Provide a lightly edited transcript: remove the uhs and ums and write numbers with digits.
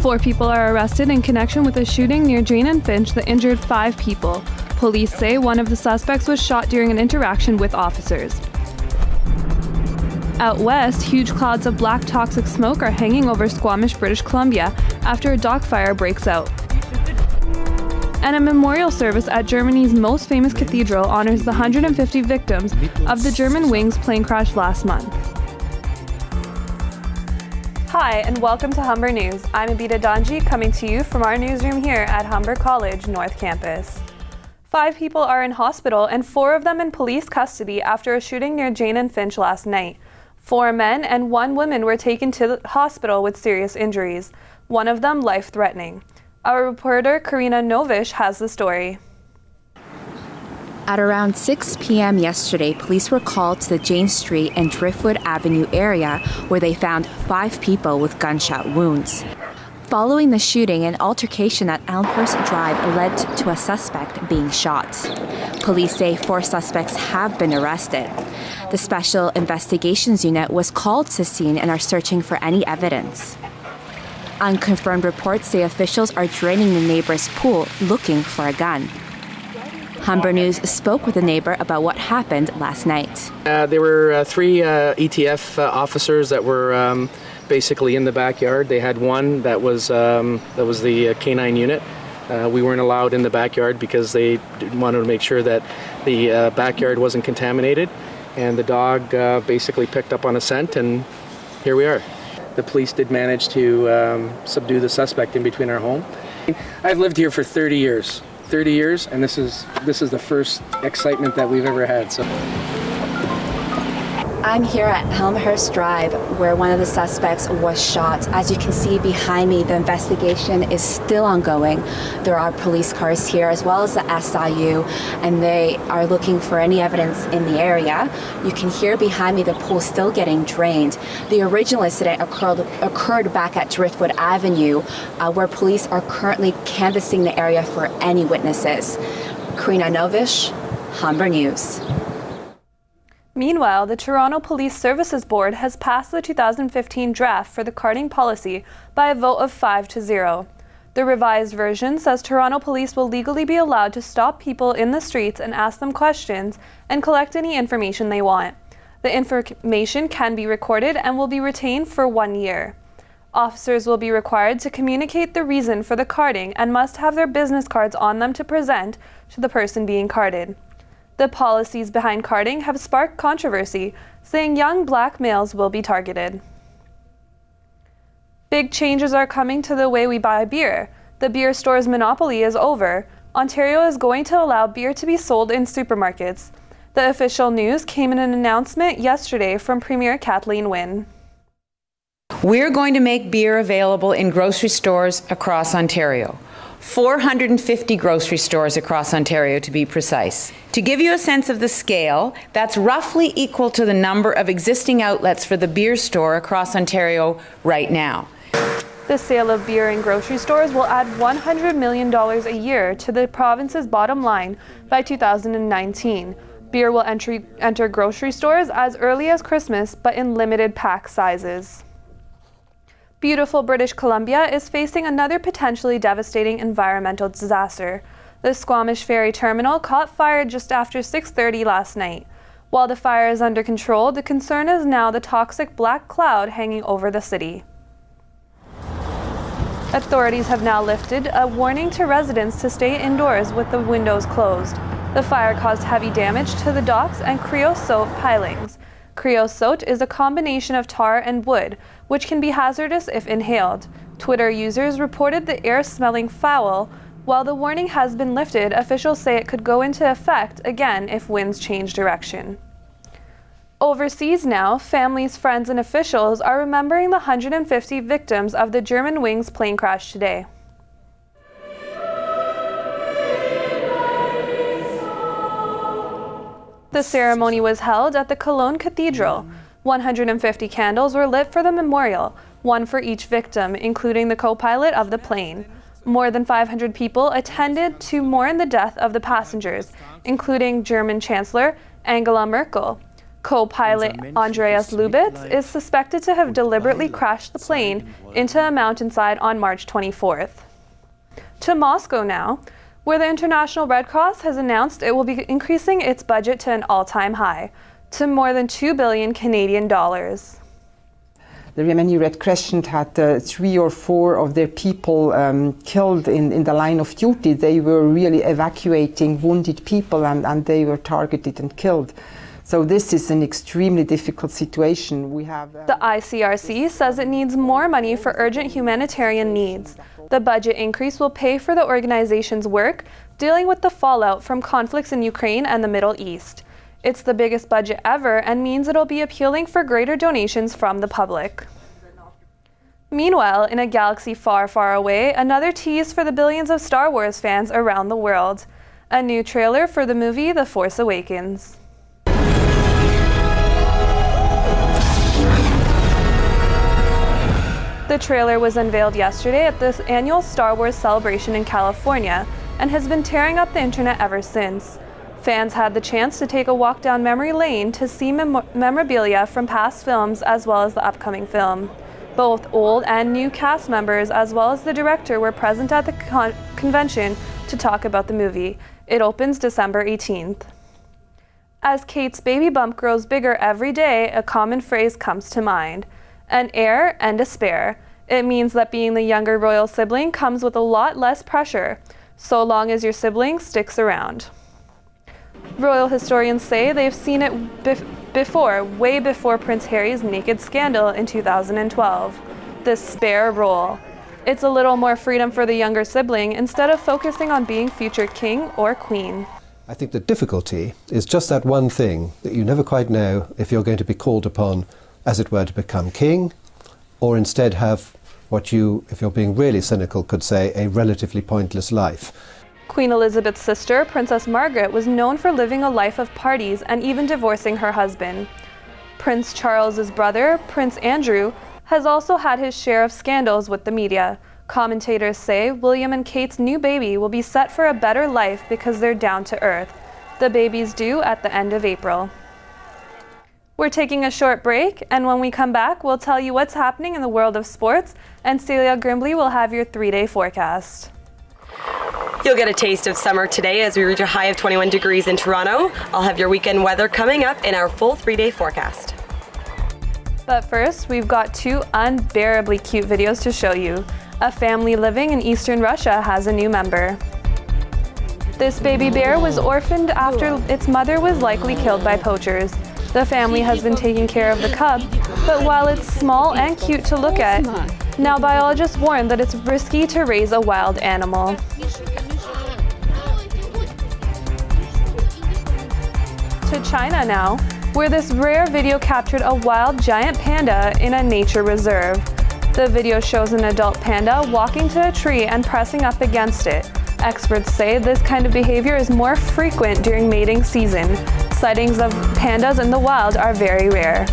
4 people are arrested in connection with a shooting near Jane and Finch that injured 5 people. Police say one of the suspects was shot during an interaction with officers. Out west, huge clouds of black toxic smoke are hanging over Squamish, British Columbia after a dog fire breaks out. And a memorial service at Germany's most famous cathedral honors the 150 victims of the German Wings plane crash last month. Hi, and welcome to Humber News. I'm Abida Danji, coming to you from our newsroom here at Humber College North Campus. 5 people are in hospital and 4 of them in police custody after a shooting near Jane and Finch last night. 4 men and 1 woman were taken to the hospital with serious injuries, one of them life-threatening. Our reporter, Karina Novish, has the story. At around 6 p.m. yesterday, police were called to the Jane Street and Driftwood Avenue area where they found 5 people with gunshot wounds. Following the shooting, an altercation at Elmhurst Drive led to a suspect being shot. Police say 4 suspects have been arrested. The Special Investigations Unit was called to the scene and are searching for any evidence. Unconfirmed reports say officials are draining the neighbor's pool looking for a gun. Humber News spoke with a neighbor about what happened last night. There were 3 ETF officers that were basically in the backyard. They had one that was the canine unit. We weren't allowed in the backyard because they wanted to make sure that the backyard wasn't contaminated. And the dog basically picked up on a scent, and here we are. The police did manage to subdue the suspect in between our home. I've lived here for 30 years. 30 years, and this is the first excitement that we've ever had. So I'm here at Elmhurst Drive where one of the suspects was shot. As you can see behind me, the investigation is still ongoing. There are police cars here as well as the SIU, and they are looking for any evidence in the area. You can hear behind me the pool still getting drained. The original incident occurred back at Driftwood Avenue, where police are currently canvassing the area for any witnesses. Karina Novish, Humber News. Meanwhile, the Toronto Police Services Board has passed the 2015 draft for the carding policy by a vote of 5-0. The revised version says Toronto Police will legally be allowed to stop people in the streets and ask them questions and collect any information they want. The information can be recorded and will be retained for 1 year. Officers will be required to communicate the reason for the carding and must have their business cards on them to present to the person being carded. The policies behind carding have sparked controversy, saying young black males will be targeted. Big changes are coming to the way we buy beer. The beer store's monopoly is over. Ontario is going to allow beer to be sold in supermarkets. The official news came in an announcement yesterday from Premier Kathleen Wynne. We're going to make beer available in grocery stores across Ontario. 450 grocery stores across Ontario, to be precise. To give you a sense of the scale, that's roughly equal to the number of existing outlets for the beer store across Ontario right now. The sale of beer in grocery stores will add $100 million a year to the province's bottom line by 2019. Beer will enter grocery stores as early as Christmas, but in limited pack sizes. Beautiful British Columbia is facing another potentially devastating environmental disaster. The Squamish Ferry Terminal caught fire just after 6:30 last night. While the fire is under control, the concern is now the toxic black cloud hanging over the city. Authorities have now lifted a warning to residents to stay indoors with the windows closed. The fire caused heavy damage to the docks and creosote pilings. Creosote is a combination of tar and wood, which can be hazardous if inhaled. Twitter users reported the air smelling foul. While the warning has been lifted, officials say it could go into effect again if winds change direction. Overseas now, families, friends, and officials are remembering the 150 victims of the German Wings plane crash today. The ceremony was held at the Cologne Cathedral. 150 candles were lit for the memorial, one for each victim, including the co-pilot of the plane. More than 500 people attended to mourn the death of the passengers, including German Chancellor Angela Merkel. Co-pilot Andreas Lubitz is suspected to have deliberately crashed the plane into a mountainside on March 24th. To Moscow now, where the International Red Cross has announced it will be increasing its budget to an all-time high, to more than 2 billion Canadian dollars. The Yemeni Red Crescent had 3 or 4 of their people killed in the line of duty. They were really evacuating wounded people and they were targeted and killed. So this is an extremely difficult situation. We have The ICRC says it needs more money for urgent humanitarian needs. The budget increase will pay for the organization's work dealing with the fallout from conflicts in Ukraine and the Middle East. It's the biggest budget ever and means it'll be appealing for greater donations from the public. Meanwhile, in a galaxy far, far away, another tease for the billions of Star Wars fans around the world. A new trailer for the movie The Force Awakens. The trailer was unveiled yesterday at the annual Star Wars celebration in California and has been tearing up the internet ever since. Fans had the chance to take a walk down memory lane to see memorabilia from past films as well as the upcoming film. Both old and new cast members as well as the director were present at the convention to talk about the movie. It opens December 18th. As Kate's baby bump grows bigger every day, a common phrase comes to mind: an heir and a spare. It means that being the younger royal sibling comes with a lot less pressure, so long as your sibling sticks around. Royal historians say they've seen it before, way before Prince Harry's naked scandal in 2012. This spare role. It's a little more freedom for the younger sibling instead of focusing on being future king or queen. I think the difficulty is just that one thing, that you never quite know if you're going to be called upon, as it were, to become king, or instead have what you, if you're being really cynical, could say a relatively pointless life. Queen Elizabeth's sister, Princess Margaret, was known for living a life of parties and even divorcing her husband. Prince Charles's brother, Prince Andrew, has also had his share of scandals with the media. Commentators say William and Kate's new baby will be set for a better life because they're down to earth. The baby's due at the end of April. We're taking a short break, and when we come back, we'll tell you what's happening in the world of sports, and Celia Grimbley will have your 3-day forecast. You'll get a taste of summer today as we reach a high of 21 degrees in Toronto. I'll have your weekend weather coming up in our full 3-day forecast. But first, we've got 2 unbearably cute videos to show you. A family living in Eastern Russia has a new member. This baby bear was orphaned after its mother was likely killed by poachers. The family has been taking care of the cub, but while it's small and cute to look at, now biologists warn that it's risky to raise a wild animal. To China now, where this rare video captured a wild giant panda in a nature reserve. The video shows an adult panda walking to a tree and pressing up against it. Experts say this kind of behavior is more frequent during mating season. Sightings of pandas in the wild are very rare.